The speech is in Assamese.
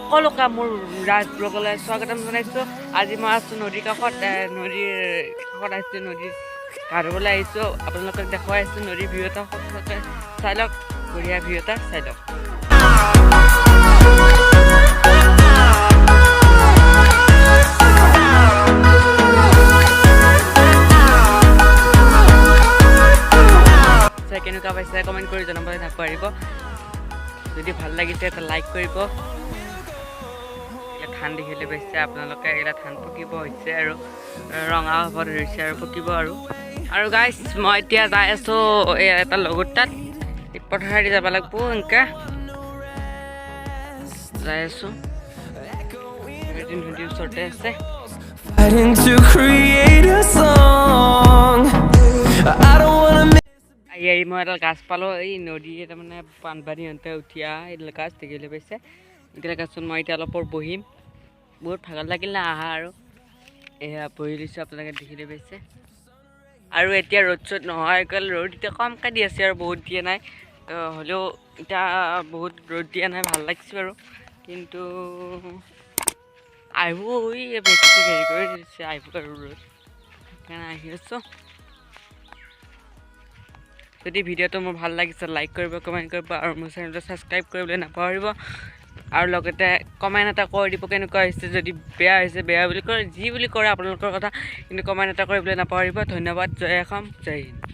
সকলোকে মোৰ ৰাজ ব্লগলৈ স্বাগতম জনাইছোঁ। আজি মই আছোঁ নদীৰ কাষত, আহিছোঁ, নদীৰ গা ধুবলৈ আহিছোঁ। আপোনালোকক দেখুৱাই আছোঁ নদীৰ ভিউ এটা, সকলোকে চাই লওক, বঢ়িয়া ভিউ এটা চাই লওক। কেনেকুৱা পাইছে কমেণ্ট কৰি জনাবলৈ নাপাহৰিব। যদি ভাল লাগিছে এটা লাইক কৰিব। ধান দেখিলে পাইছে আপোনালোকে, এইগিলা ধান পকিব হৈছে আৰু ৰঙা হ'ব ধৰিছে আৰু পকিব আৰু গাইজ মই এতিয়া যাই আছোঁ এটা লগৰ তাত, পথাৰেদি যাব লাগিব। এনেকৈ যাই আছোঁ, নদীৰ ওচৰতে আছে। মই এডাল গাছ পালোঁ, এই নদী তাৰমানে বানপানী হওঁতে উঠি এইডাল গাছ দেখিবলৈ পাইছে। এইডাল গাছত মই এতিয়া অলপ বহিম, বহুত ভাগৰ লাগিল না আহা, আৰু এয়া বহি লৈছোঁ, আপোনালোকে দেখিবলৈ পাইছে। আৰু এতিয়া ৰ'দ চ'দ নহয়, ৰ'দ এতিয়া কমকৈ দি আছে আৰু বহুত দিয়া নাই, হ'লেও এতিয়া বহুত ৰ'দ দিয়া নাই, ভাল লাগিছে বাৰু। কিন্তু আহিব হেৰি কৰি দিছে, আহিব আৰু ৰ'দ, সেইকাৰণে আহি আছোঁ। যদি ভিডিঅ'টো মোৰ ভাল লাগিছে লাইক কৰিব, কমেণ্ট কৰিব আৰু মোৰ চেনেলটো ছাবস্ক্ৰাইব কৰিবলৈ নাপাহৰিব। আৰু লগতে কমেণ্ট এটা কৰি দিব কেনেকুৱা হৈছে, যদি বেয়া হৈছে বেয়া বুলি কয়, যি বুলি কৰে আপোনালোকৰ কথা, কিন্তু কমেণ্ট এটা কৰিবলৈ নাপাহৰিব। ধন্যবাদ, জয় অসম, জয় হিন্দ।